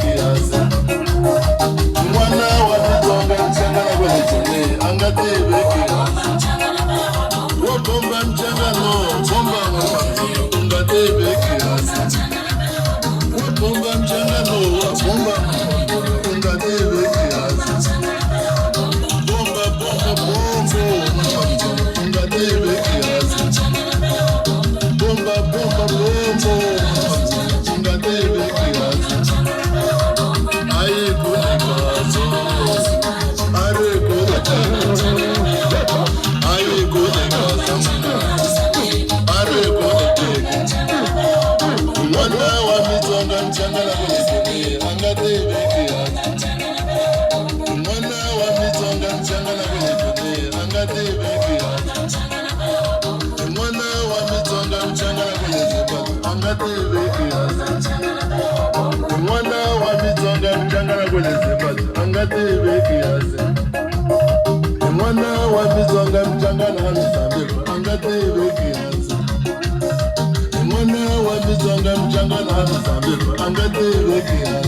kiasi. Mwana wa mitonga mchanga na kwenye chene angatibe kiasi. Wabomba mchanga no bomba mchanga ungatebe kiasi. Wabomba mchanga no wabomba ungatebe kiasi. Bomba bomba bombo ungatebe kiasi. Bomba bomba bombo ungatebe kiasi. Aye kule kazo are kule kazo aye kule kazo are kule kazo. Mwana wa mitonga mchanga na kwenye chene angatebe kiasi. Mwana wa mitonga mchanga na kwenye chene angatebe kiasi. Mwana wa mitonga mchanga na kwenye chene angatebe kiasi. Mwana wa mitonga mchanga na kwenye chene angatebe kiasi. Mwana wa mitonga mchanga na misambiko angatebe kiasi. Mwana wa mitonga mchanga na misambiko angatebe kiasi.